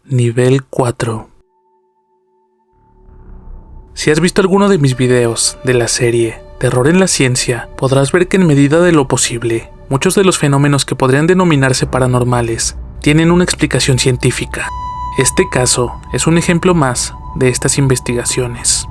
Nivel 4. Si has visto alguno de mis videos de la serie Terror en la Ciencia, podrás ver que en medida de lo posible, muchos de los fenómenos que podrían denominarse paranormales tienen una explicación científica. Este caso es un ejemplo más de estas investigaciones.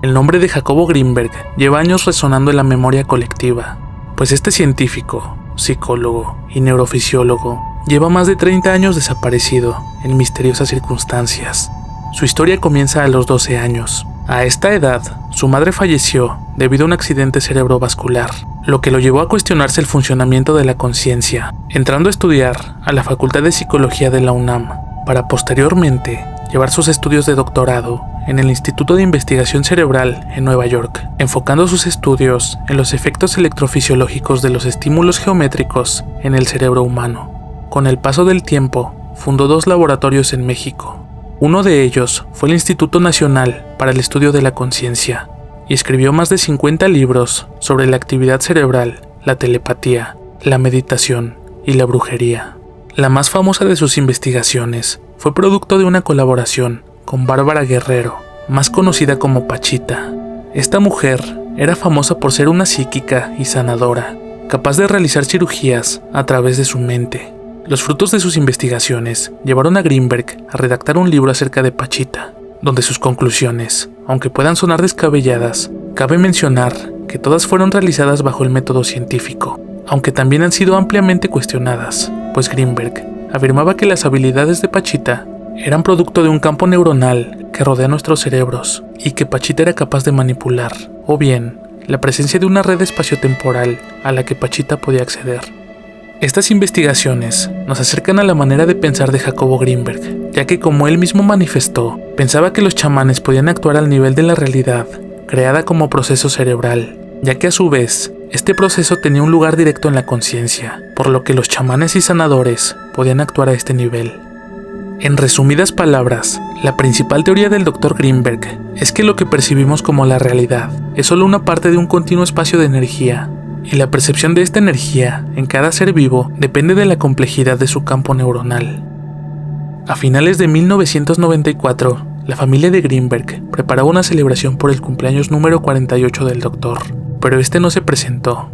El nombre de Jacobo Greenberg lleva años resonando en la memoria colectiva, pues este científico, psicólogo y neurofisiólogo lleva más de 30 años desaparecido en misteriosas circunstancias. Su historia comienza a los 12 años. A esta edad, su madre falleció debido a un accidente cerebrovascular, lo que lo llevó a cuestionarse el funcionamiento de la conciencia, entrando a estudiar a la Facultad de Psicología de la UNAM, para posteriormente llevar sus estudios de doctorado en el Instituto de Investigación Cerebral en Nueva York, enfocando sus estudios en los efectos electrofisiológicos de los estímulos geométricos en el cerebro humano. Con el paso del tiempo, fundó 2 laboratorios en México. Uno de ellos fue el Instituto Nacional para el Estudio de la Conciencia, y escribió más de 50 libros sobre la actividad cerebral, la telepatía, la meditación y la brujería. La más famosa de sus investigaciones fue producto de una colaboración con Bárbara Guerrero, más conocida como Pachita. Esta mujer era famosa por ser una psíquica y sanadora, capaz de realizar cirugías a través de su mente. Los frutos de sus investigaciones llevaron a Greenberg a redactar un libro acerca de Pachita, donde sus conclusiones, aunque puedan sonar descabelladas, cabe mencionar que todas fueron realizadas bajo el método científico, aunque también han sido ampliamente cuestionadas, pues Greenberg afirmaba que las habilidades de Pachita eran producto de un campo neuronal que rodea nuestros cerebros y que Pachita era capaz de manipular, o bien, la presencia de una red espaciotemporal a la que Pachita podía acceder. Estas investigaciones nos acercan a la manera de pensar de Jacobo Greenberg, ya que como él mismo manifestó, pensaba que los chamanes podían actuar al nivel de la realidad, creada como proceso cerebral, ya que a su vez, este proceso tenía un lugar directo en la conciencia, por lo que los chamanes y sanadores podían actuar a este nivel. En resumidas palabras, la principal teoría del Dr. Greenberg es que lo que percibimos como la realidad es solo una parte de un continuo espacio de energía, y la percepción de esta energía en cada ser vivo depende de la complejidad de su campo neuronal. A finales de 1994, la familia de Greenberg preparaba una celebración por el cumpleaños número 48 del doctor, pero este no se presentó.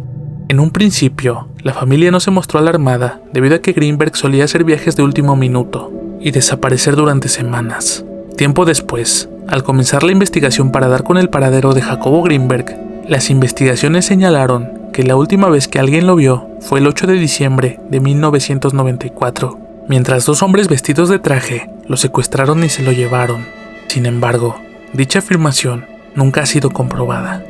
En un principio, la familia no se mostró alarmada debido a que Greenberg solía hacer viajes de último minuto y desaparecer durante semanas. Tiempo después, al comenzar la investigación para dar con el paradero de Jacobo Greenberg, las investigaciones señalaron que la última vez que alguien lo vio fue el 8 de diciembre de 1994, mientras 2 hombres vestidos de traje lo secuestraron y se lo llevaron. Sin embargo, dicha afirmación nunca ha sido comprobada.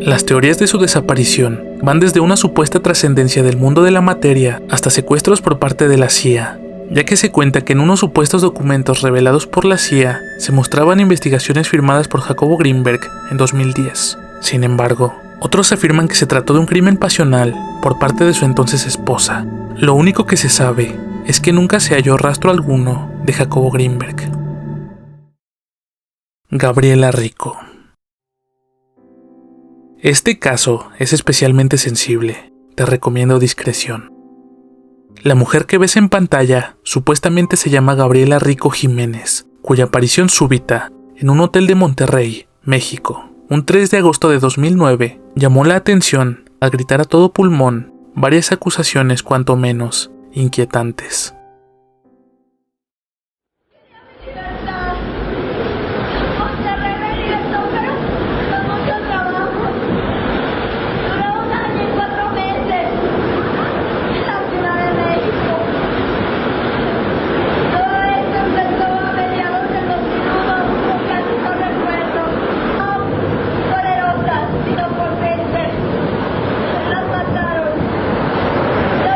Las teorías de su desaparición van desde una supuesta trascendencia del mundo de la materia hasta secuestros por parte de la CIA, ya que se cuenta que en unos supuestos documentos revelados por la CIA se mostraban investigaciones firmadas por Jacobo Greenberg en 2010. Sin embargo, otros afirman que se trató de un crimen pasional por parte de su entonces esposa. Lo único que se sabe es que nunca se halló rastro alguno de Jacobo Greenberg. Gabriela Rico. Este caso es especialmente sensible. Te recomiendo discreción. La mujer que ves en pantalla supuestamente se llama Gabriela Rico Jiménez, cuya aparición súbita en un hotel de Monterrey, México, un 3 de agosto de 2009, llamó la atención al gritar a todo pulmón varias acusaciones cuanto menos inquietantes. Las mataron. Yo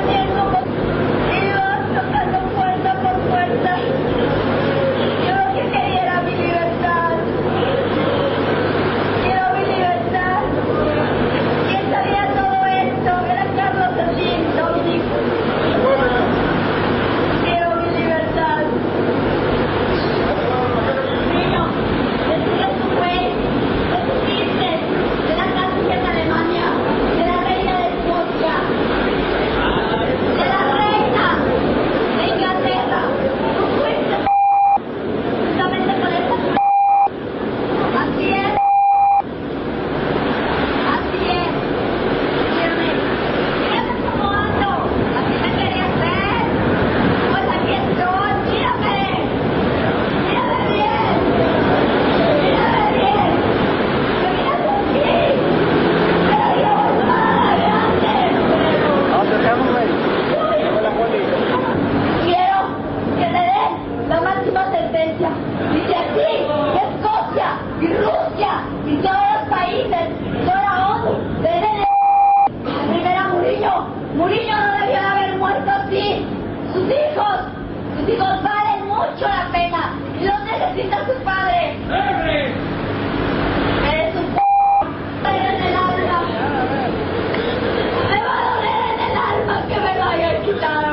mucho la pena. Lo necesita su padre. Eres un en el alma. Me va a doler en el alma que me lo hayan quitado.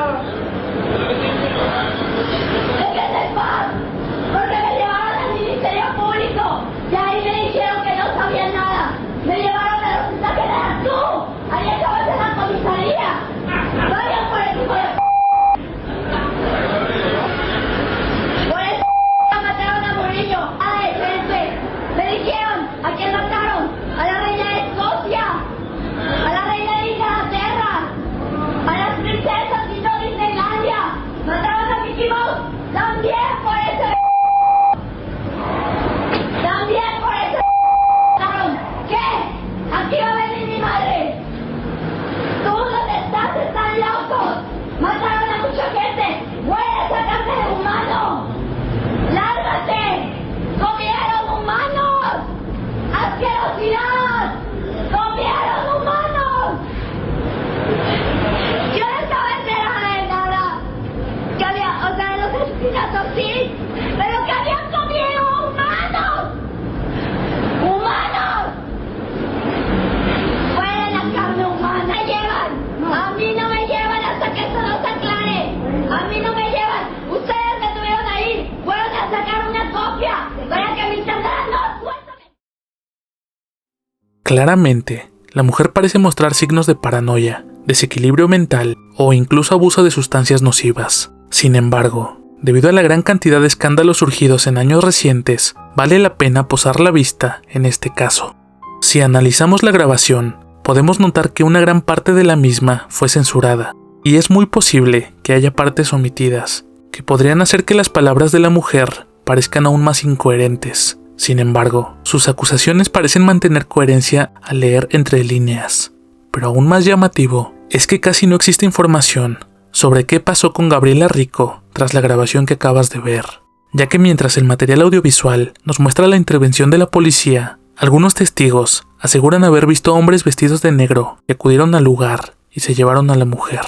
Déjenme paz, porque me llevaron al Ministerio Público y ahí me dijeron que no sabía nada. Me llevaron al hospital general. Tú, ahí acabas en la comisaría. Vayan por el tipo de por eso mataron a Murillo, a la gente. Me dijeron, ¿a quién mataron? A la reina de Escocia, a la reina de Inglaterra, a las princesas y no Disneylandia. Mataron a Mickey Mouse, también por ese también por ese mataron. ¿Qué? Aquí va a venir mi madre. Tú donde estás están locos. Mataron a mucha gente. ¡Huele esa carne de humano! ¡Lárgate! ¡Comieron humanos! ¡Asquerosidad! ¡Comieron humanos! Yo no estaba enterada de nada. Que había, o sea, los asesinatos sí, pero que habían comido humanos. ¡Humanos! ¡Huele la carne humana! ¡Me llevan! ¡A mí no me llevan hasta que esto no se aclare! ¡A mí no me llevan! ¡Ustedes me tuvieron ahí! ¡Fueron a sacar una copia para que me internaran! ¡No! ¡Suéltame! Claramente, la mujer parece mostrar signos de paranoia, desequilibrio mental o incluso abuso de sustancias nocivas. Sin embargo, debido a la gran cantidad de escándalos surgidos en años recientes, vale la pena posar la vista en este caso. Si analizamos la grabación, podemos notar que una gran parte de la misma fue censurada, y es muy posible que haya partes omitidas, que podrían hacer que las palabras de la mujer parezcan aún más incoherentes. Sin embargo, sus acusaciones parecen mantener coherencia al leer entre líneas. Pero aún más llamativo es que casi no existe información sobre qué pasó con Gabriela Rico tras la grabación que acabas de ver, ya que mientras el material audiovisual nos muestra la intervención de la policía, algunos testigos aseguran haber visto hombres vestidos de negro que acudieron al lugar y se llevaron a la mujer.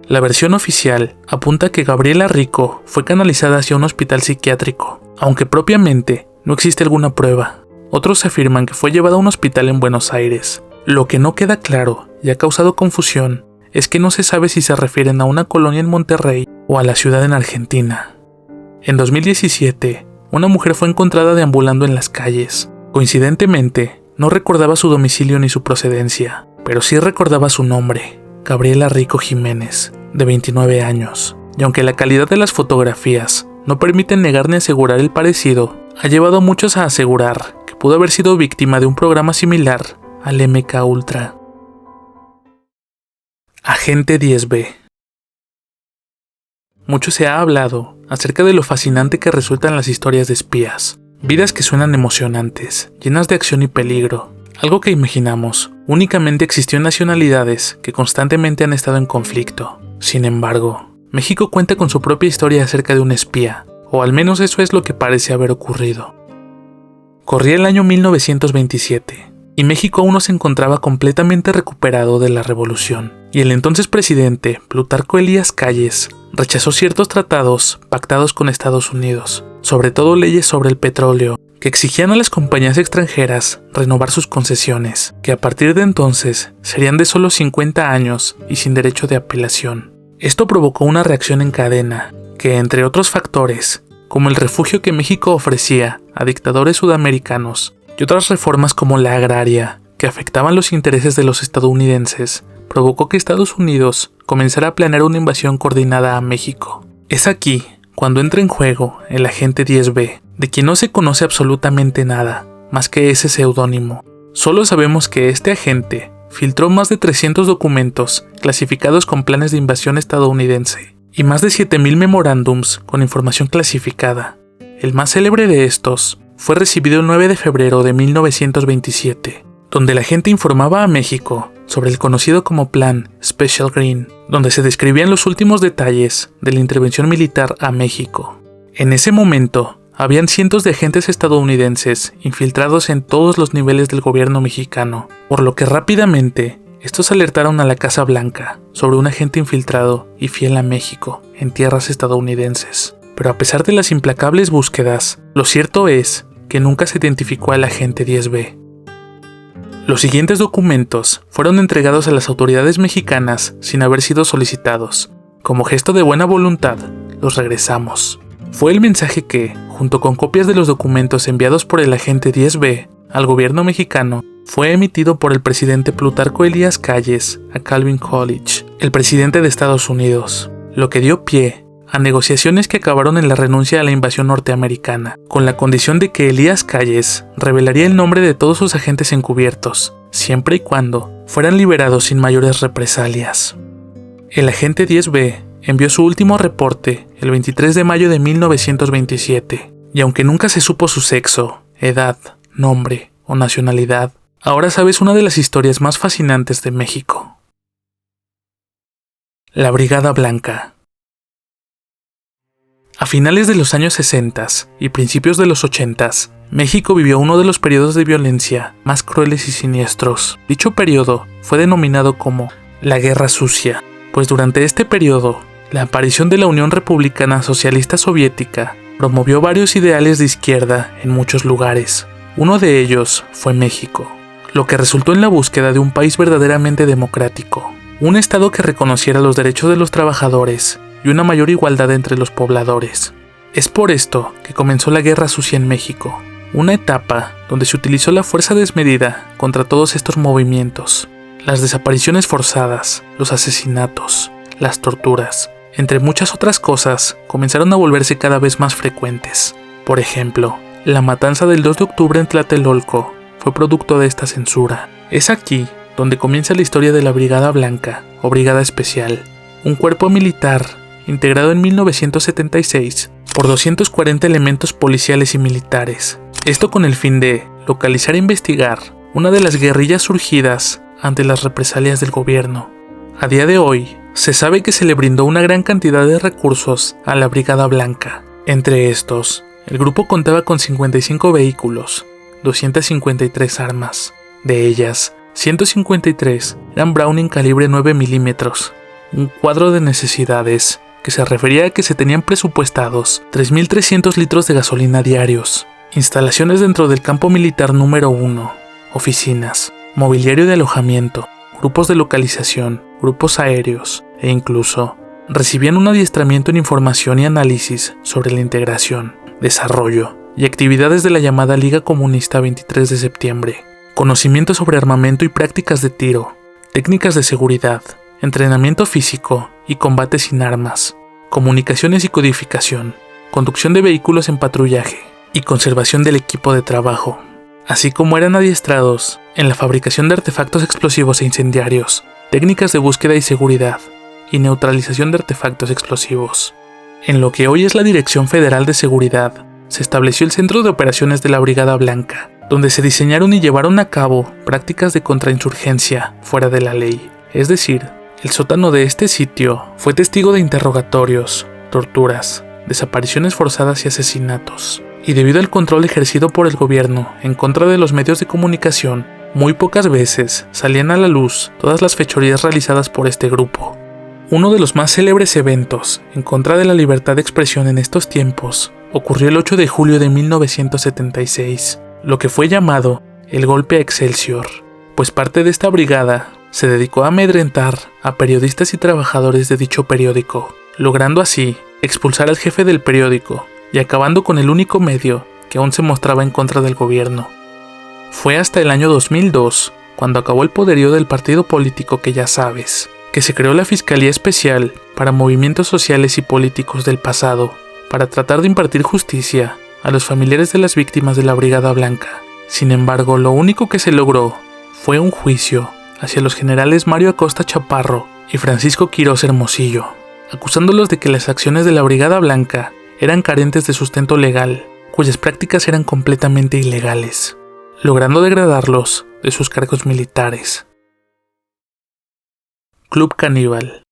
La versión oficial apunta que Gabriela Rico fue canalizada hacia un hospital psiquiátrico, aunque propiamente no existe alguna prueba. Otros afirman que fue llevada a un hospital en Buenos Aires. Lo que no queda claro y ha causado confusión es que no se sabe si se refieren a una colonia en Monterrey o a la ciudad en Argentina. En 2017, una mujer fue encontrada deambulando en las calles. Coincidentemente, no recordaba su domicilio ni su procedencia, pero sí recordaba su nombre, Gabriela Rico Jiménez, de 29 años. Y aunque la calidad de las fotografías no permite negar ni asegurar el parecido, ha llevado a muchos a asegurar que pudo haber sido víctima de un programa similar al MK Ultra. Agente 10B. Mucho se ha hablado acerca de lo fascinante que resultan las historias de espías, vidas que suenan emocionantes, llenas de acción y peligro, algo que imaginamos únicamente existió en nacionalidades que constantemente han estado en conflicto. Sin embargo, México cuenta con su propia historia acerca de un espía, o al menos eso es lo que parece haber ocurrido. Corría el año 1927, y México aún no se encontraba completamente recuperado de la revolución, y el entonces presidente, Plutarco Elías Calles, rechazó ciertos tratados pactados con Estados Unidos, sobre todo leyes sobre el petróleo, que exigían a las compañías extranjeras renovar sus concesiones, que a partir de entonces serían de solo 50 años y sin derecho de apelación. Esto provocó una reacción en cadena, que entre otros factores, como el refugio que México ofrecía a dictadores sudamericanos, y otras reformas como la agraria, que afectaban los intereses de los estadounidenses, provocó que Estados Unidos comenzara a planear una invasión coordinada a México. Es aquí cuando entra en juego el agente 10B, de quien no se conoce absolutamente nada, más que ese seudónimo. Solo sabemos que este agente filtró más de 300 documentos clasificados con planes de invasión estadounidense, y más de 7,000 memorándums con información clasificada. El más célebre de estos fue recibido el 9 de febrero de 1927, donde la gente informaba a México sobre el conocido como Plan Special Green, donde se describían los últimos detalles de la intervención militar a México. En ese momento, habían cientos de agentes estadounidenses infiltrados en todos los niveles del gobierno mexicano, por lo que rápidamente estos alertaron a la Casa Blanca sobre un agente infiltrado y fiel a México en tierras estadounidenses. pero a pesar de las implacables búsquedas, lo cierto es que nunca se identificó al agente 10B. Los siguientes documentos fueron entregados a las autoridades mexicanas sin haber sido solicitados. Como gesto de buena voluntad, los regresamos. Fue el mensaje que, junto con copias de los documentos enviados por el agente 10B al gobierno mexicano, fue emitido por el presidente Plutarco Elías Calles a Calvin Coolidge, el presidente de Estados Unidos, lo que dio pie a negociaciones que acabaron en la renuncia a la invasión norteamericana, con la condición de que Elías Calles revelaría el nombre de todos sus agentes encubiertos, siempre y cuando fueran liberados sin mayores represalias. El agente 10B envió su último reporte el 23 de mayo de 1927, y aunque nunca se supo su sexo, edad, nombre o nacionalidad, ahora sabes una de las historias más fascinantes de México. La Brigada Blanca. A finales de los años 60 y principios de los 80, México vivió uno de los periodos de violencia más crueles y siniestros. Dicho periodo fue denominado como la Guerra Sucia, pues durante este periodo, la aparición de la Unión Republicana Socialista Soviética promovió varios ideales de izquierda en muchos lugares. Uno de ellos fue México, lo que resultó en la búsqueda de un país verdaderamente democrático, un estado que reconociera los derechos de los trabajadores y una mayor igualdad entre los pobladores. Es por esto que comenzó la Guerra Sucia en México, una etapa donde se utilizó la fuerza desmedida contra todos estos movimientos. Las desapariciones forzadas, los asesinatos, las torturas, entre muchas otras cosas, comenzaron a volverse cada vez más frecuentes. Por ejemplo, la matanza del 2 de octubre en Tlatelolco fue producto de esta censura. Es aquí donde comienza la historia de la Brigada Blanca o Brigada Especial, un cuerpo militar integrado en 1976 por 240 elementos policiales y militares. Esto con el fin de localizar e investigar una de las guerrillas surgidas ante las represalias del gobierno. A día de hoy, se sabe que se le brindó una gran cantidad de recursos a la Brigada Blanca. Entre estos, el grupo contaba con 55 vehículos, 253 armas. De ellas, 153 eran Browning calibre 9 milímetros, un cuadro de necesidades que se refería a que se tenían presupuestados 3.300 litros de gasolina diarios, instalaciones dentro del campo militar número 1, oficinas, mobiliario de alojamiento, grupos de localización, grupos aéreos e incluso recibían un adiestramiento en información y análisis sobre la integración, desarrollo y actividades de la llamada Liga Comunista 23 de septiembre, conocimiento sobre armamento y prácticas de tiro, técnicas de seguridad, entrenamiento físico y combate sin armas, comunicaciones y codificación, conducción de vehículos en patrullaje y conservación del equipo de trabajo, así como eran adiestrados en la fabricación de artefactos explosivos e incendiarios, técnicas de búsqueda y seguridad y neutralización de artefactos explosivos. En lo que hoy es la Dirección Federal de Seguridad, se estableció el Centro de Operaciones de la Brigada Blanca, donde se diseñaron y llevaron a cabo prácticas de contrainsurgencia fuera de la ley, es decir, el sótano de este sitio fue testigo de interrogatorios, torturas, desapariciones forzadas y asesinatos. Y debido al control ejercido por el gobierno en contra de los medios de comunicación, muy pocas veces salían a la luz todas las fechorías realizadas por este grupo. Uno de los más célebres eventos en contra de la libertad de expresión en estos tiempos ocurrió el 8 de julio de 1976, lo que fue llamado el Golpe a Excelsior, pues parte de esta brigada se dedicó a amedrentar a periodistas y trabajadores de dicho periódico, logrando así expulsar al jefe del periódico y acabando con el único medio que aún se mostraba en contra del gobierno. Fue hasta el año 2002 cuando acabó el poderío del partido político que ya sabes, que se creó la Fiscalía Especial para Movimientos Sociales y Políticos del pasado, para tratar de impartir justicia a los familiares de las víctimas de la Brigada Blanca. Sin embargo, lo único que se logró fue un juicio hacia los generales Mario Acosta Chaparro y Francisco Quirós Hermosillo, acusándolos de que las acciones de la Brigada Blanca eran carentes de sustento legal, cuyas prácticas eran completamente ilegales, logrando degradarlos de sus cargos militares. Club Caníbal.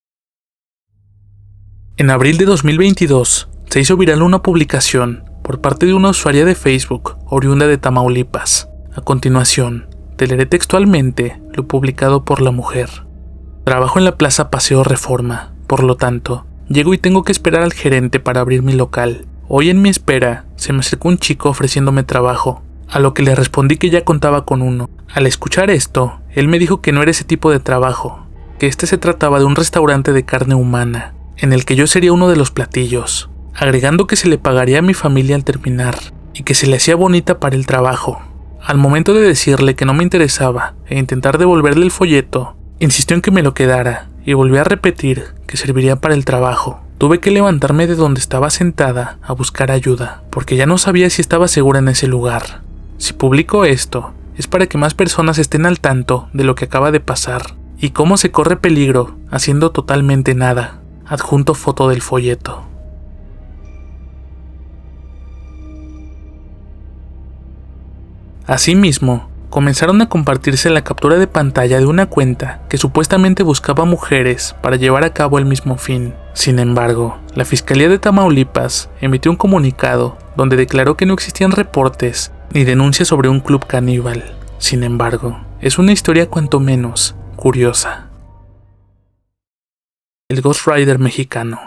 En abril de 2022 se hizo viral una publicación por parte de una usuaria de Facebook oriunda de Tamaulipas. A continuación, te leeré textualmente lo publicado por la mujer. Trabajo en la Plaza Paseo Reforma, por lo tanto, Llego y tengo que esperar al gerente para abrir mi local. Hoy en mi espera, se me acercó un chico ofreciéndome trabajo, a lo que le respondí que ya contaba con uno. Al escuchar esto, él me dijo que no era ese tipo de trabajo, que este se trataba de un restaurante de carne humana, en el que yo sería uno de los platillos, agregando que se le pagaría a mi familia al terminar, y que se le hacía bonita para el trabajo. Al momento de decirle que no me interesaba e intentar devolverle el folleto, insistió en que me lo quedara y volví a repetir que serviría para el trabajo. Tuve que levantarme de donde estaba sentada a buscar ayuda, porque ya no sabía si estaba segura en ese lugar. Si publico esto, es para que más personas estén al tanto de lo que acaba de pasar y cómo se corre peligro haciendo totalmente nada. Adjunto foto del folleto. Asimismo, comenzaron a compartirse la captura de pantalla de una cuenta que supuestamente buscaba mujeres para llevar a cabo el mismo fin. Sin embargo, la Fiscalía de Tamaulipas emitió un comunicado donde declaró que no existían reportes ni denuncias sobre un club caníbal. Sin embargo, es una historia cuanto menos curiosa. El Ghost Rider mexicano.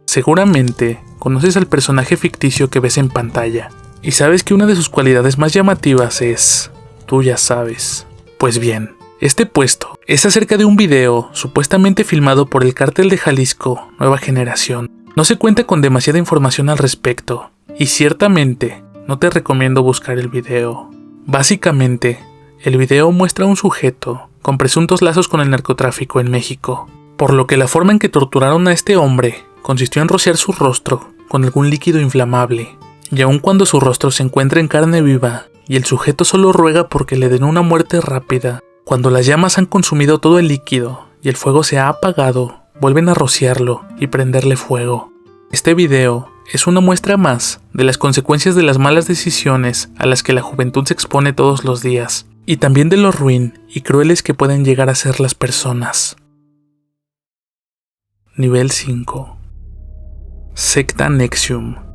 Seguramente conoces al personaje ficticio que ves en pantalla y sabes que una de sus cualidades más llamativas es... tú ya sabes. Pues bien, este puesto es acerca de un video supuestamente filmado por el Cártel de Jalisco Nueva Generación. No se cuenta con demasiada información al respecto y ciertamente no te recomiendo buscar el video. Básicamente, el video muestra a un sujeto con presuntos lazos con el narcotráfico en México, por lo que la forma en que torturaron a este hombre consistió en rociar su rostro con algún líquido inflamable, y aun cuando su rostro se encuentra en carne viva y el sujeto solo ruega porque le den una muerte rápida, cuando las llamas han consumido todo el líquido y el fuego se ha apagado, vuelven a rociarlo y prenderle fuego. Este video es una muestra más de las consecuencias de las malas decisiones a las que la juventud se expone todos los días, y también de lo ruin y crueles que pueden llegar a ser las personas. Nivel 5. Secta NXIVM.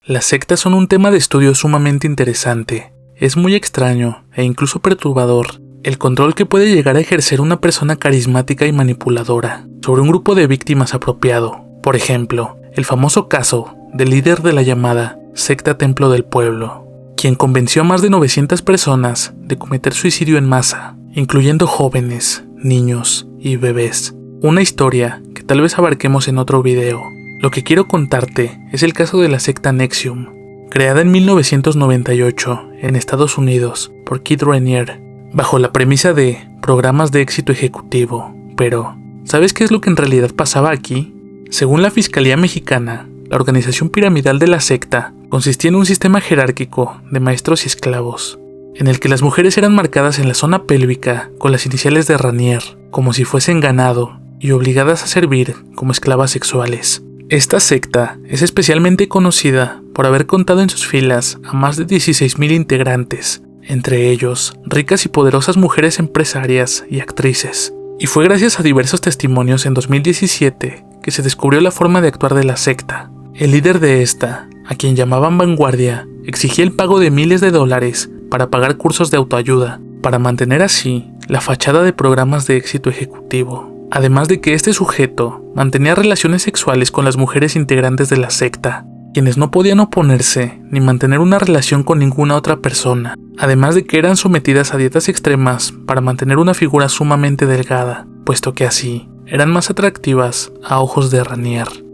Las sectas son un tema de estudio sumamente interesante. Es muy extraño e incluso perturbador el control que puede llegar a ejercer una persona carismática y manipuladora sobre un grupo de víctimas apropiado. Por ejemplo, el famoso caso del líder de la llamada Secta Templo del Pueblo, quien convenció a más de 900 personas de cometer suicidio en masa, incluyendo jóvenes, niños y bebés. Una historia que tal vez abarquemos en otro video. Lo que quiero contarte es el caso de la secta NXIVM, creada en 1998 en Estados Unidos por Keith Raniere, bajo la premisa de programas de éxito ejecutivo. Pero, ¿sabes qué es lo que en realidad pasaba aquí? Según la Fiscalía Mexicana, la organización piramidal de la secta consistía en un sistema jerárquico de maestros y esclavos, en el que las mujeres eran marcadas en la zona pélvica con las iniciales de Raniere, como si fuesen ganado, y obligadas a servir como esclavas sexuales. Esta secta es especialmente conocida por haber contado en sus filas a más de 16,000 integrantes, entre ellos ricas y poderosas mujeres empresarias y actrices. Y fue gracias a diversos testimonios en 2017 que se descubrió la forma de actuar de la secta. El líder de esta, a quien llamaban Vanguardia, exigía el pago de miles de dólares para pagar cursos de autoayuda, para mantener así la fachada de programas de éxito ejecutivo. Además de que este sujeto mantenía relaciones sexuales con las mujeres integrantes de la secta, quienes no podían oponerse ni mantener una relación con ninguna otra persona, además de que eran sometidas a dietas extremas para mantener una figura sumamente delgada, puesto que así eran más atractivas a ojos de Raniere.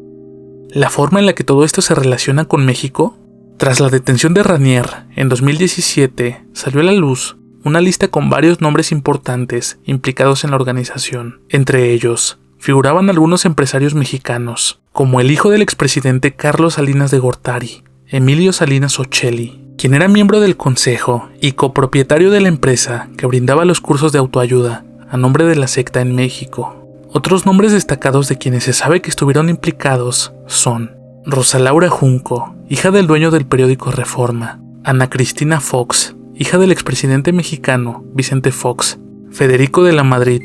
La forma en la que todo esto se relaciona con México: tras la detención de Raniere en 2017, salió a la luz una lista con varios nombres importantes implicados en la organización. Entre ellos, figuraban algunos empresarios mexicanos, como el hijo del expresidente Carlos Salinas de Gortari, Emilio Salinas Ocelli, quien era miembro del consejo y copropietario de la empresa que brindaba los cursos de autoayuda a nombre de la secta en México. Otros nombres destacados de quienes se sabe que estuvieron implicados son Rosa Laura Junco, hija del dueño del periódico Reforma; Ana Cristina Fox, hija del expresidente mexicano Vicente Fox; Federico de la Madrid,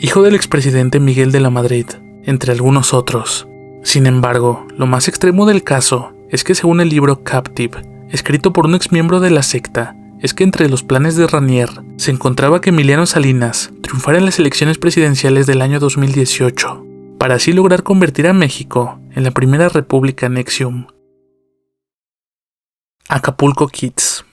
hijo del expresidente Miguel de la Madrid, entre algunos otros. Sin embargo, lo más extremo del caso es que según el libro Captive, escrito por un exmiembro de la secta, es que entre los planes de Ranier se encontraba que Emiliano Salinas triunfara en las elecciones presidenciales del año 2018, para así lograr convertir a México en la primera república Nexium. Acapulco Kids.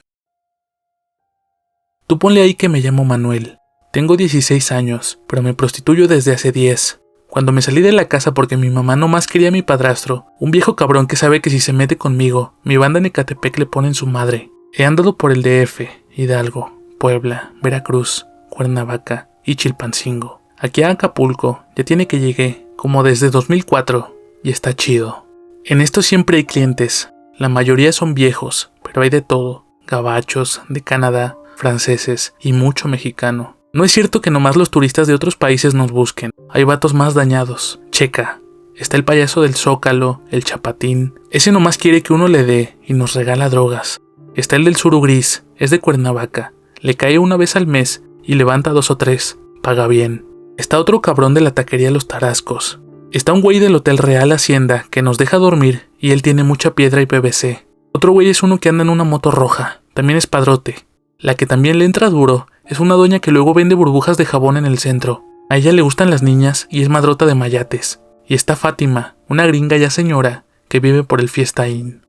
Tú ponle ahí que me llamo Manuel. Tengo 16 años, pero me prostituyo desde hace 10. Cuando me salí de la casa porque mi mamá nomás quería a mi padrastro, un viejo cabrón que sabe que si se mete conmigo, mi banda en Ecatepec le pone en su madre. He andado por el DF, Hidalgo, Puebla, Veracruz, Cuernavaca y Chilpancingo. Aquí a Acapulco ya tiene que llegué, como desde 2004, y está chido. En esto siempre hay clientes. La mayoría son viejos, pero hay de todo. Gabachos, de Canadá, franceses y mucho mexicano. No es cierto que nomás los turistas de otros países nos busquen. Hay vatos más dañados. Checa. Está el payaso del Zócalo, el Chapatín. Ese nomás quiere que uno le dé y nos regala drogas. Está el del Suru Gris. Es de Cuernavaca. Le cae una vez al mes y levanta 2 o 3. Paga bien. Está otro cabrón de la taquería Los Tarascos. Está un güey del Hotel Real Hacienda que nos deja dormir y él tiene mucha piedra y PVC. Otro güey es uno que anda en una moto roja. También es padrote. La que también le entra duro es una doña que luego vende burbujas de jabón en el centro. A ella le gustan las niñas y es madrota de mayates. Y está Fátima, una gringa ya señora que vive por el Fiesta Inn.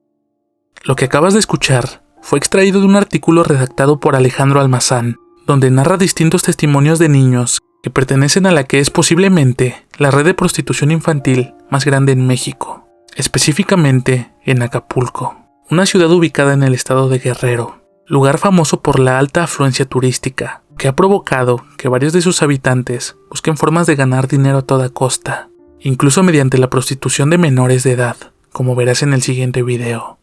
Lo que acabas de escuchar fue extraído de un artículo redactado por Alejandro Almazán, donde narra distintos testimonios de niños que pertenecen a la que es posiblemente la red de prostitución infantil más grande en México, específicamente en Acapulco, una ciudad ubicada en el estado de Guerrero, lugar famoso por la alta afluencia turística, que ha provocado que varios de sus habitantes busquen formas de ganar dinero a toda costa, incluso mediante la prostitución de menores de edad, como verás en el siguiente video.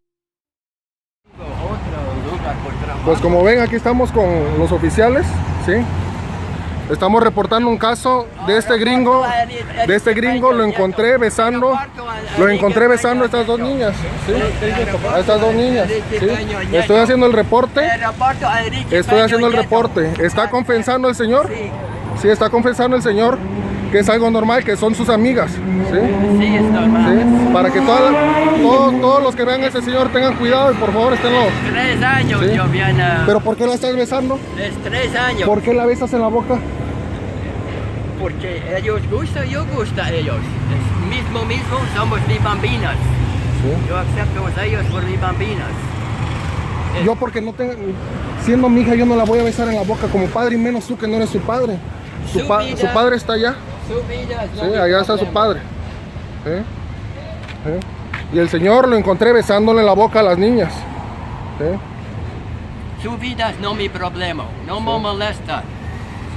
Pues como ven, aquí estamos con los oficiales, ¿sí? Estamos reportando un caso de este gringo, lo encontré besando a estas dos niñas, ¿sí? A estas dos niñas, ¿sí? Estoy haciendo el reporte, ¿está confesando el señor? Sí, está confesando el señor que es algo normal, que son sus amigas, ¿sí? Sí, es normal. ¿Sí? Para que todos los que vean a ese señor tengan cuidado y por favor esténlo. 3 años, ¿Sí? yo viene. ¿Pero por qué la estás besando? Es 3 años. ¿Por qué la besas en la boca? Porque ellos gustan, yo gusto a ellos. Es mismo, somos mis bambinas. ¿Sí? Yo acepto a ellos por mis bambinas. Yo porque no tengo, siendo mi hija yo no la voy a besar en la boca como padre y menos tú que no eres su padre. Su padre está allá. Su vida es Sí, allá está su padre. ¿Sí? ¿Sí? Y el señor lo encontré besándole en la boca a las niñas. ¿Sí? Su vida es no mi problema, no me molesta.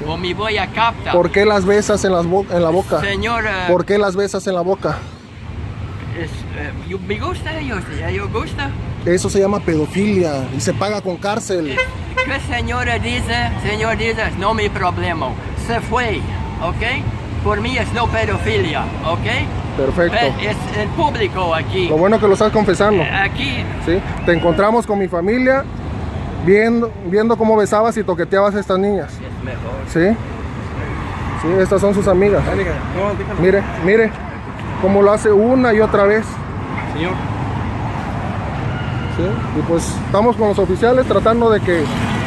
O me voy a captar. ¿Por qué las besas en la boca? Señora, ¿Por qué las besas en la boca? me gusta ellos gusta. Eso se llama pedofilia y se paga con cárcel. ¿Qué señora dice? Señor dice, no mi problema. Se fue, ¿ok? Por mí es no pedofilia, ¿ok? Perfecto. Es el público aquí. Lo bueno que lo estás confesando. Aquí. ¿Sí? Te encontramos con mi familia viendo cómo besabas y toqueteabas a estas niñas. Es mejor. ¿Sí? Sí, estas son sus amigas. Mire cómo lo hace una y otra vez. Señor. ¿Sí? Y pues estamos con los oficiales tratando de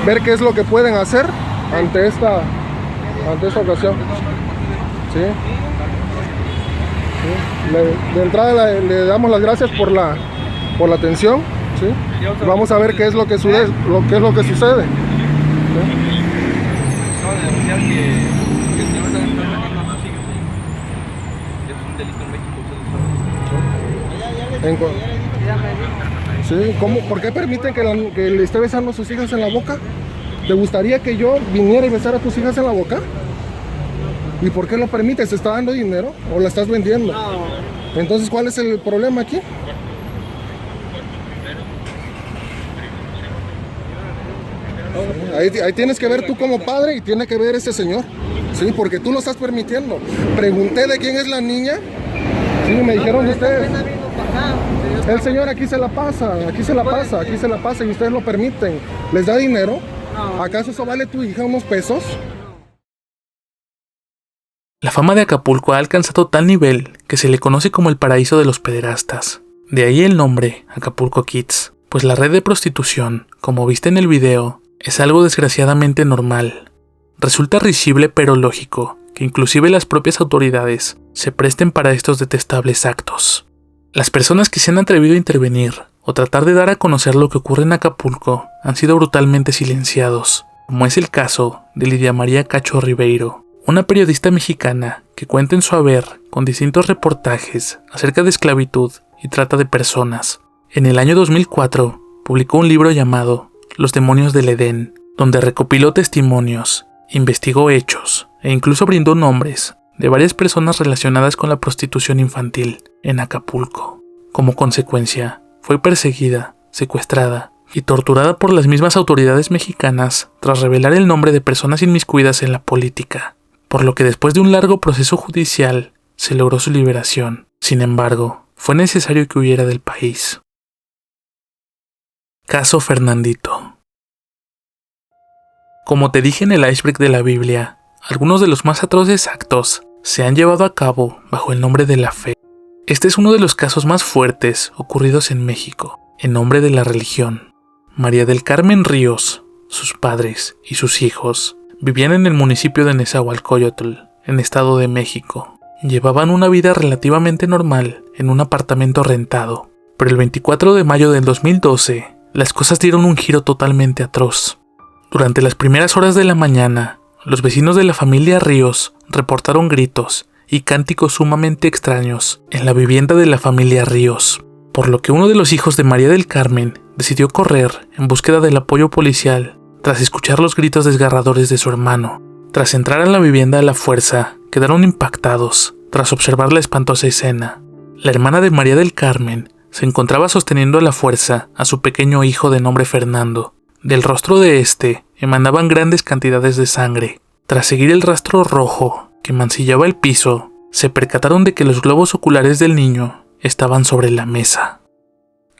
ver qué es lo que pueden hacer ante esta ocasión. ¿Sí? ¿Sí? De entrada le damos las gracias por la atención. ¿Sí? Vamos a ver qué es lo que sucede. ¿Sí? No, de denunciar que el señor está vendiendo a sus hijos. Es un delito en México. ¿Sí? ¿Por qué permiten que le esté besando a sus hijas en la boca? ¿Te gustaría que yo viniera y besara a tus hijas en la boca? ¿Y por qué lo permites? ¿Te está dando dinero o la estás vendiendo? No. Entonces, ¿cuál es el problema aquí? Ahí tienes que ver tú como padre y tiene que ver ese señor. Sí, porque tú lo estás permitiendo. Pregunté de quién es la niña. Sí, me dijeron de ustedes. El señor aquí se la pasa y ustedes lo permiten. ¿Les da dinero? ¿Acaso eso vale tu hija unos pesos? La fama de Acapulco ha alcanzado tal nivel que se le conoce como el paraíso de los pederastas. De ahí el nombre, Acapulco Kids, pues la red de prostitución, como viste en el video, Es algo desgraciadamente normal. Resulta risible pero lógico que inclusive las propias autoridades se presten para estos detestables actos. Las personas que se han atrevido a intervenir o tratar de dar a conocer lo que ocurre en Acapulco han sido brutalmente silenciados, como es el caso de Lidia María Cacho Ribeiro, una periodista mexicana que cuenta en su haber con distintos reportajes acerca de esclavitud y trata de personas. En el año 2004 publicó un libro llamado Los demonios del Edén, donde recopiló testimonios, investigó hechos e incluso brindó nombres de varias personas relacionadas con la prostitución infantil en Acapulco. Como consecuencia, fue perseguida, secuestrada y torturada por las mismas autoridades mexicanas tras revelar el nombre de personas inmiscuidas en la política, por lo que después de un largo proceso judicial se logró su liberación. Sin embargo, fue necesario que huyera del país. Caso Fernandito. Como te dije en el iceberg de la Biblia, algunos de los más atroces actos se han llevado a cabo bajo el nombre de la fe. Este es uno de los casos más fuertes ocurridos en México, en nombre de la religión. María del Carmen Ríos, sus padres y sus hijos vivían en el municipio de Nezahualcóyotl, en Estado de México. Llevaban una vida relativamente normal en un apartamento rentado, pero el 24 de mayo del 2012, las cosas dieron un giro totalmente atroz. Durante las primeras horas de la mañana, los vecinos de la familia Ríos reportaron gritos y cánticos sumamente extraños en la vivienda de la familia Ríos, por lo que uno de los hijos de María del Carmen decidió correr en búsqueda del apoyo policial tras escuchar los gritos desgarradores de su hermano. Tras entrar a la vivienda a la fuerza, quedaron impactados tras observar la espantosa escena. La hermana de María del Carmen se encontraba sosteniendo a la fuerza a su pequeño hijo de nombre Fernando. Del rostro de este emanaban grandes cantidades de sangre. Tras seguir el rastro rojo que mancillaba el piso, se percataron de que los globos oculares del niño estaban sobre la mesa.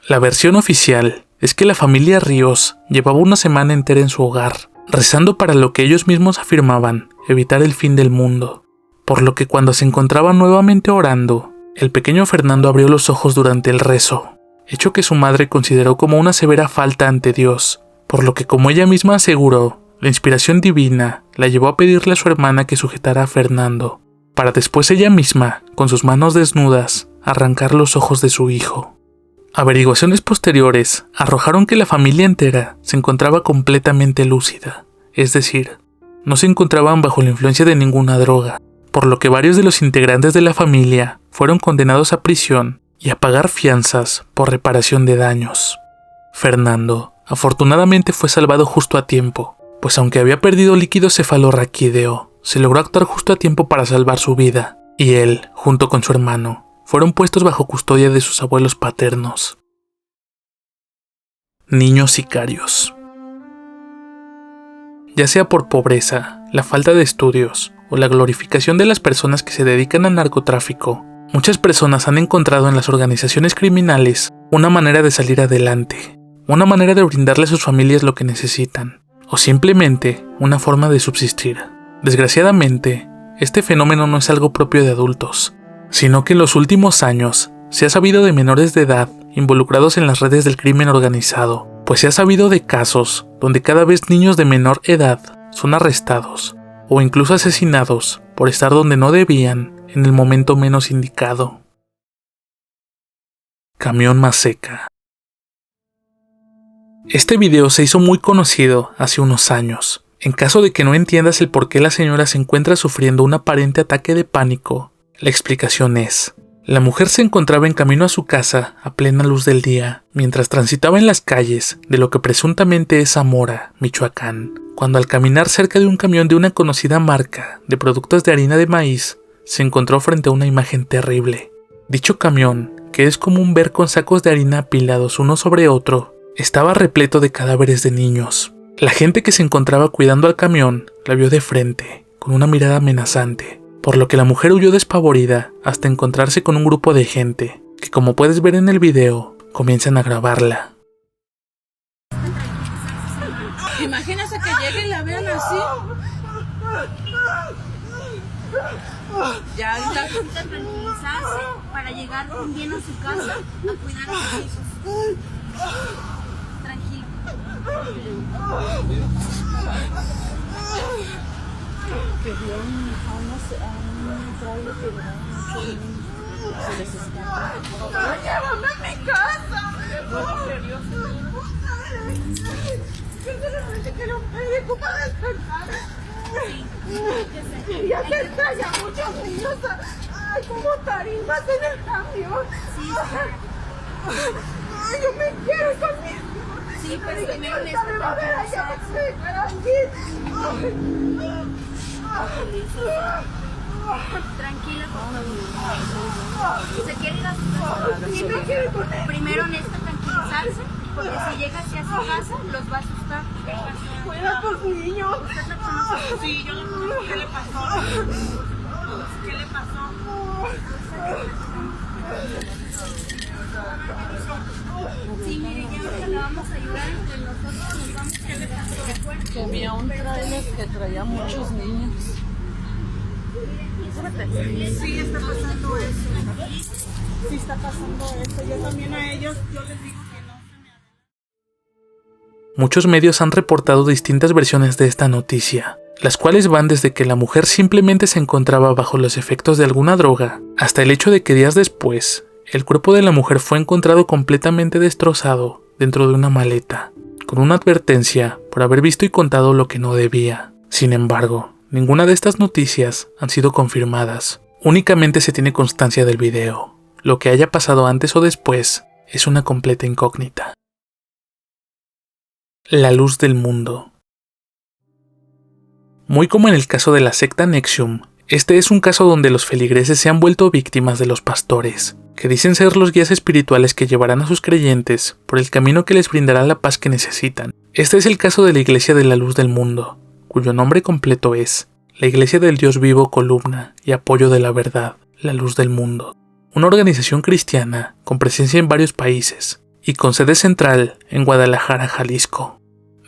La versión oficial es que la familia Ríos llevaba una semana entera en su hogar, rezando para lo que ellos mismos afirmaban evitar el fin del mundo, por lo que cuando se encontraban nuevamente orando, el pequeño Fernando abrió los ojos durante el rezo, hecho que su madre consideró como una severa falta ante Dios, por lo que, como ella misma aseguró, la inspiración divina la llevó a pedirle a su hermana que sujetara a Fernando, para después ella misma, con sus manos desnudas, arrancar los ojos de su hijo. Averiguaciones posteriores arrojaron que la familia entera se encontraba completamente lúcida, es decir, no se encontraban bajo la influencia de ninguna droga, por lo que varios de los integrantes de la familia fueron condenados a prisión y a pagar fianzas por reparación de daños. Fernando afortunadamente fue salvado justo a tiempo, pues aunque había perdido líquido cefalorraquídeo, se logró actuar justo a tiempo para salvar su vida, y él, junto con su hermano, fueron puestos bajo custodia de sus abuelos paternos. Niños sicarios. Ya sea por pobreza, la falta de estudios o la glorificación de las personas que se dedican al narcotráfico, muchas personas han encontrado en las organizaciones criminales una manera de salir adelante, una manera de brindarle a sus familias lo que necesitan, o simplemente una forma de subsistir. Desgraciadamente, este fenómeno no es algo propio de adultos, sino que en los últimos años se ha sabido de menores de edad involucrados en las redes del crimen organizado, pues se ha sabido de casos donde cada vez niños de menor edad son arrestados o incluso asesinados por estar donde no debían en el momento menos indicado. Camión Maseca. Este video se hizo muy conocido hace unos años. En caso de que no entiendas el por qué la señora se encuentra sufriendo un aparente ataque de pánico, la explicación es: la mujer se encontraba en camino a su casa a plena luz del día, mientras transitaba en las calles de lo que presuntamente es Zamora, Michoacán, cuando al caminar cerca de un camión de una conocida marca de productos de harina de maíz, se encontró frente a una imagen terrible. Dicho camión, que es común ver con sacos de harina apilados uno sobre otro, estaba repleto de cadáveres de niños. La gente que se encontraba cuidando al camión la vio de frente, con una mirada amenazante, por lo que la mujer huyó despavorida hasta encontrarse con un grupo de gente, que como puedes ver en el video, comienzan a grabarla. Imagínate que lleguen y la vean así. Ya está. Tranquilizarse para llegar bien a su casa a cuidar a sus hijos. Tranquilo. Que vio a un trailer que llevaba muchos niños. Se les escapa. ¡Llévame a mi casa! Yo solamente quiero un médico para despertar. Y acerca ya muchos niños como tarimas en el camión. Ay, yo me quiero conmigo. Sí, pero primero me va a ver allá tranquila, por favor. ¿Se quiere ir a su casa? Sí, me quiere ir con él. Primero necesita tranquilizarse, porque si llega hacia su casa, los va a asustar. Cuida a tus niños. ¿Usted la conoce? Sí, yo lo conozco. ¿Qué le pasó? ¿Qué le pasó? Sí, mire, ya ahorita la vamos a ayudar entre nosotros, nos vamos a ver. Que había un trailer que traía muchos niños. Sí, está pasando eso. Sí, está pasando eso. Yo también a ellos, yo les digo que no se me adelanten. Muchos medios han reportado distintas versiones de esta noticia, las cuales van desde que la mujer simplemente se encontraba bajo los efectos de alguna droga, hasta el hecho de que días después, el cuerpo de la mujer fue encontrado completamente destrozado dentro de una maleta, con una advertencia por haber visto y contado lo que no debía. Sin embargo, ninguna de estas noticias han sido confirmadas. Únicamente se tiene constancia del video. Lo que haya pasado antes o después es una completa incógnita. La luz del mundo. Muy como en el caso de la secta NXIVM, este es un caso donde los feligreses se han vuelto víctimas de los pastores, que dicen ser los guías espirituales que llevarán a sus creyentes por el camino que les brindará la paz que necesitan. Este es el caso de la Iglesia de la Luz del Mundo, cuyo nombre completo es la Iglesia del Dios Vivo, Columna y Apoyo de la Verdad, la Luz del Mundo, una organización cristiana con presencia en varios países y con sede central en Guadalajara, Jalisco.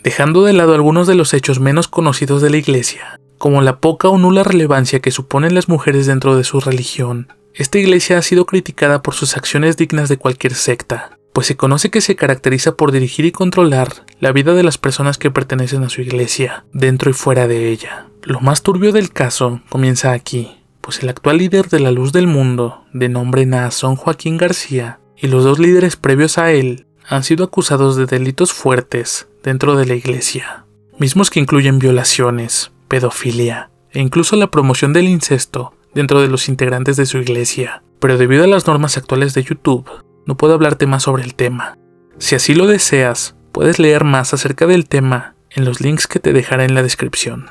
Dejando de lado algunos de los hechos menos conocidos de la Iglesia, como la poca o nula relevancia que suponen las mujeres dentro de su religión, esta iglesia ha sido criticada por sus acciones dignas de cualquier secta, pues se conoce que se caracteriza por dirigir y controlar la vida de las personas que pertenecen a su iglesia, dentro y fuera de ella. Lo más turbio del caso comienza aquí, pues el actual líder de la Luz del Mundo, de nombre Naasón Joaquín García, y los dos líderes previos a él, han sido acusados de delitos fuertes dentro de la iglesia, mismos que incluyen violaciones, pedofilia e incluso la promoción del incesto dentro de los integrantes de su iglesia. Pero debido a las normas actuales de YouTube, no puedo hablarte más sobre el tema. Si así lo deseas, puedes leer más acerca del tema en los links que te dejaré en la descripción.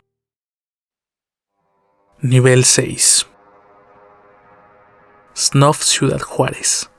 Nivel 6. Snuff Ciudad Juárez.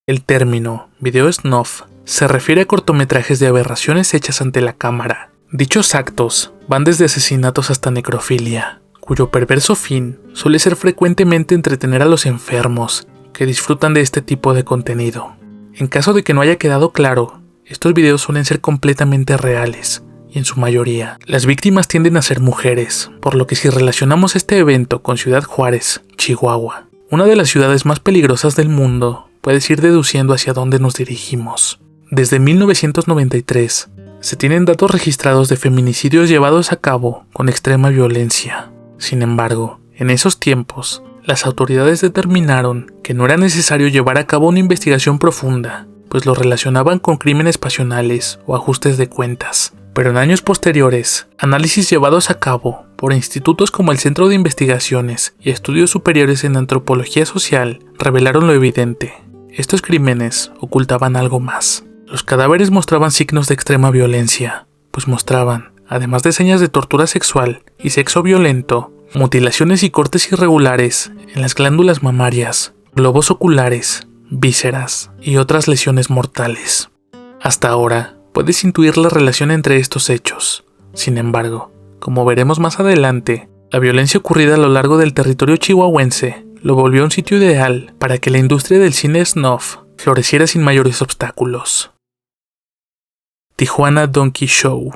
El término video snuff se refiere a cortometrajes de aberraciones hechas ante la cámara. Dichos actos van desde asesinatos hasta necrofilia, cuyo perverso fin suele ser frecuentemente entretener a los enfermos que disfrutan de este tipo de contenido. En caso de que no haya quedado claro, estos videos suelen ser completamente reales, y en su mayoría, las víctimas tienden a ser mujeres, por lo que si relacionamos este evento con Ciudad Juárez, Chihuahua, una de las ciudades más peligrosas del mundo, puedes ir deduciendo hacia dónde nos dirigimos. Desde 1993, se tienen datos registrados de feminicidios llevados a cabo con extrema violencia. Sin embargo, en esos tiempos, las autoridades determinaron que no era necesario llevar a cabo una investigación profunda, pues lo relacionaban con crímenes pasionales o ajustes de cuentas. Pero en años posteriores, análisis llevados a cabo por institutos como el Centro de Investigaciones y Estudios Superiores en Antropología Social revelaron lo evidente. Estos crímenes ocultaban algo más. Los cadáveres mostraban signos de extrema violencia, pues mostraban, además de señas de tortura sexual y sexo violento, mutilaciones y cortes irregulares en las glándulas mamarias, globos oculares, vísceras y otras lesiones mortales. Hasta ahora, puedes intuir la relación entre estos hechos. Sin embargo, como veremos más adelante, la violencia ocurrida a lo largo del territorio chihuahuense lo volvió un sitio ideal para que la industria del cine snuff floreciera sin mayores obstáculos. Tijuana Donkey Show.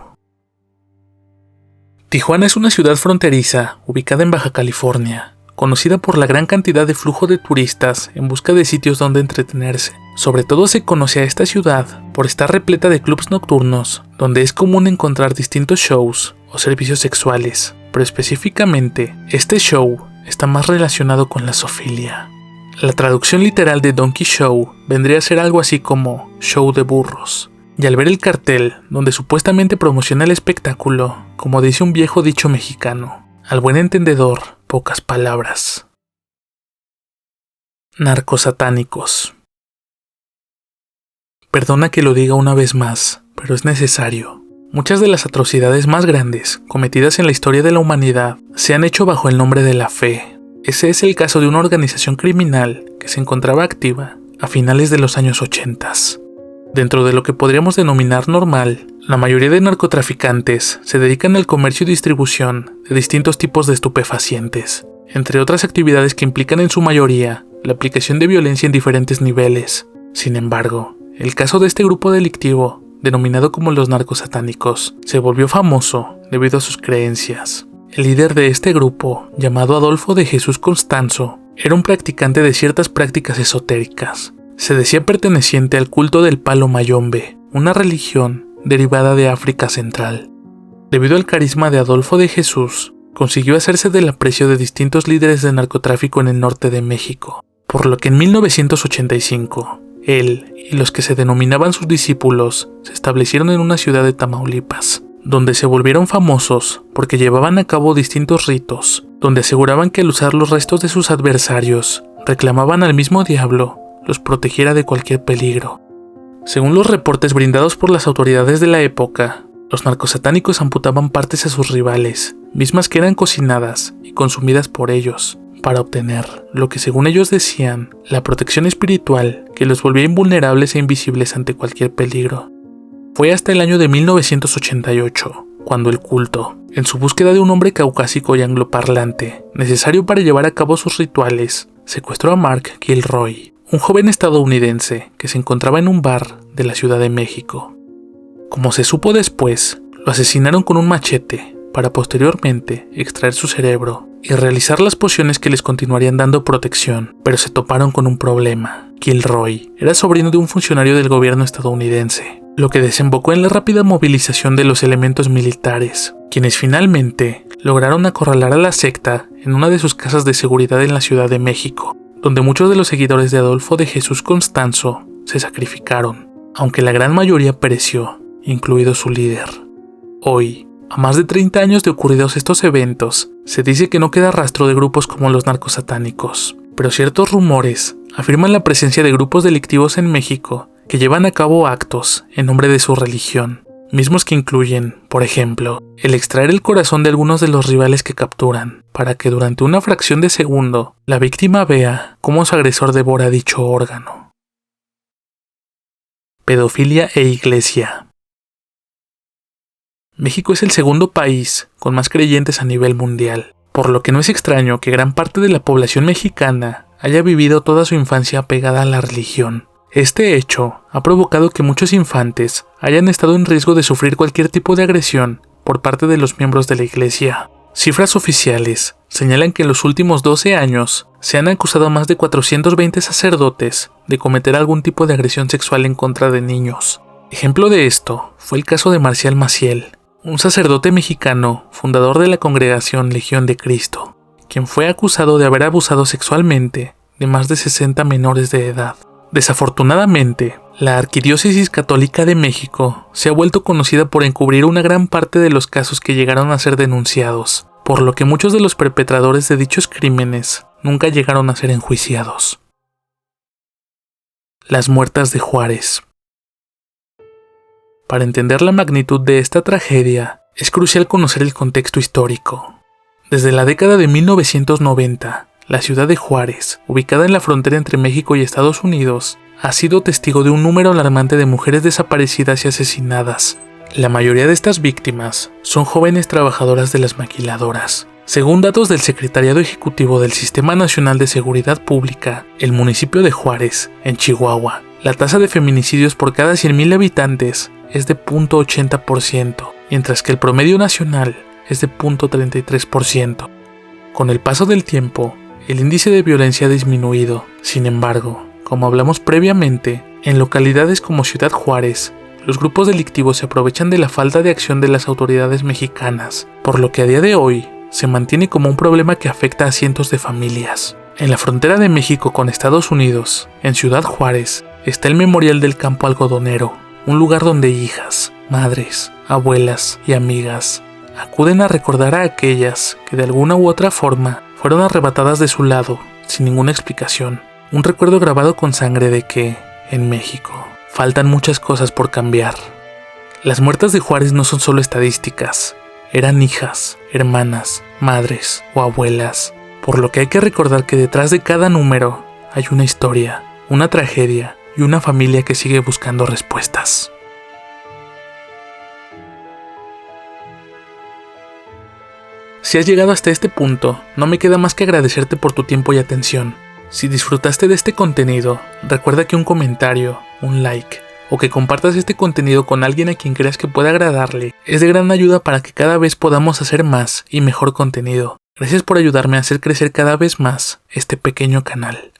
Tijuana es una ciudad fronteriza ubicada en Baja California, conocida por la gran cantidad de flujo de turistas en busca de sitios donde entretenerse. Sobre todo se conoce a esta ciudad por estar repleta de clubs nocturnos, donde es común encontrar distintos shows o servicios sexuales, pero específicamente, este show está más relacionado con la zoofilia. La traducción literal de Donkey Show vendría a ser algo así como show de burros. Y al ver el cartel, donde supuestamente promociona el espectáculo, como dice un viejo dicho mexicano, al buen entendedor, pocas palabras. Narcosatánicos. Perdona que lo diga una vez más, pero es necesario. Muchas de las atrocidades más grandes cometidas en la historia de la humanidad se han hecho bajo el nombre de la fe. Ese es el caso de una organización criminal que se encontraba activa a finales de los años 80. Dentro de lo que podríamos denominar normal, la mayoría de narcotraficantes se dedican al comercio y distribución de distintos tipos de estupefacientes, entre otras actividades que implican en su mayoría la aplicación de violencia en diferentes niveles. Sin embargo, el caso de este grupo delictivo, denominado como los narcosatánicos, se volvió famoso debido a sus creencias. El líder de este grupo, llamado Adolfo de Jesús Constanzo, era un practicante de ciertas prácticas esotéricas. Se decía perteneciente al culto del palo mayombe, una religión derivada de África Central. Debido al carisma de Adolfo de Jesús, consiguió hacerse del aprecio de distintos líderes de narcotráfico en el norte de México, por lo que en 1985, él y los que se denominaban sus discípulos se establecieron en una ciudad de Tamaulipas, donde se volvieron famosos porque llevaban a cabo distintos ritos, donde aseguraban que al usar los restos de sus adversarios, reclamaban al mismo diablo los protegiera de cualquier peligro. Según los reportes brindados por las autoridades de la época, los narcosatánicos amputaban partes a sus rivales, mismas que eran cocinadas y consumidas por ellos, para obtener lo que según ellos decían, la protección espiritual que los volvía invulnerables e invisibles ante cualquier peligro. Fue hasta el año de 1988, cuando el culto, en su búsqueda de un hombre caucásico y angloparlante, necesario para llevar a cabo sus rituales, secuestró a Mark Kilroy, un joven estadounidense que se encontraba en un bar de la Ciudad de México. Como se supo después, lo asesinaron con un machete para posteriormente extraer su cerebro y realizar las pociones que les continuarían dando protección, pero se toparon con un problema. Kilroy era sobrino de un funcionario del gobierno estadounidense, lo que desembocó en la rápida movilización de los elementos militares, quienes finalmente lograron acorralar a la secta en una de sus casas de seguridad en la Ciudad de México, donde muchos de los seguidores de Adolfo de Jesús Constanzo se sacrificaron, aunque la gran mayoría pereció, incluido su líder. Hoy, a más de 30 años de ocurridos estos eventos, se dice que no queda rastro de grupos como los narcosatánicos, pero ciertos rumores afirman la presencia de grupos delictivos en México que llevan a cabo actos en nombre de su religión, mismos que incluyen, por ejemplo, el extraer el corazón de algunos de los rivales que capturan, para que durante una fracción de segundo la víctima vea cómo su agresor devora dicho órgano. Pedofilia e iglesia. México es el segundo país con más creyentes a nivel mundial, por lo que no es extraño que gran parte de la población mexicana haya vivido toda su infancia apegada a la religión. Este hecho ha provocado que muchos infantes hayan estado en riesgo de sufrir cualquier tipo de agresión por parte de los miembros de la iglesia. Cifras oficiales señalan que en los últimos 12 años se han acusado a más de 420 sacerdotes de cometer algún tipo de agresión sexual en contra de niños. Ejemplo de esto fue el caso de Marcial Maciel, un sacerdote mexicano fundador de la congregación Legión de Cristo, quien fue acusado de haber abusado sexualmente de más de 60 menores de edad. Desafortunadamente, la Arquidiócesis Católica de México se ha vuelto conocida por encubrir una gran parte de los casos que llegaron a ser denunciados, por lo que muchos de los perpetradores de dichos crímenes nunca llegaron a ser enjuiciados. Las muertas de Juárez. Para entender la magnitud de esta tragedia, es crucial conocer el contexto histórico. Desde la década de 1990, la ciudad de Juárez, ubicada en la frontera entre México y Estados Unidos, ha sido testigo de un número alarmante de mujeres desaparecidas y asesinadas. La mayoría de estas víctimas son jóvenes trabajadoras de las maquiladoras. Según datos del Secretariado Ejecutivo del Sistema Nacional de Seguridad Pública, el municipio de Juárez, en Chihuahua, la tasa de feminicidios por cada 100,000 habitantes es de 0.80%, mientras que el promedio nacional es de 0.33%. Con el paso del tiempo, el índice de violencia ha disminuido. Sin embargo, como hablamos previamente, en localidades como Ciudad Juárez, los grupos delictivos se aprovechan de la falta de acción de las autoridades mexicanas, por lo que a día de hoy se mantiene como un problema que afecta a cientos de familias. En la frontera de México con Estados Unidos, en Ciudad Juárez, está el Memorial del Campo Algodonero, un lugar donde hijas, madres, abuelas y amigas acuden a recordar a aquellas que de alguna u otra forma fueron arrebatadas de su lado sin ninguna explicación. Un recuerdo grabado con sangre de que, en México, faltan muchas cosas por cambiar. Las muertas de Juárez no son solo estadísticas, eran hijas, hermanas, madres o abuelas, por lo que hay que recordar que detrás de cada número hay una historia, una tragedia y una familia que sigue buscando respuestas. Si has llegado hasta este punto, no me queda más que agradecerte por tu tiempo y atención. Si disfrutaste de este contenido, recuerda que un comentario, un like o que compartas este contenido con alguien a quien creas que pueda agradarle es de gran ayuda para que cada vez podamos hacer más y mejor contenido. Gracias por ayudarme a hacer crecer cada vez más este pequeño canal.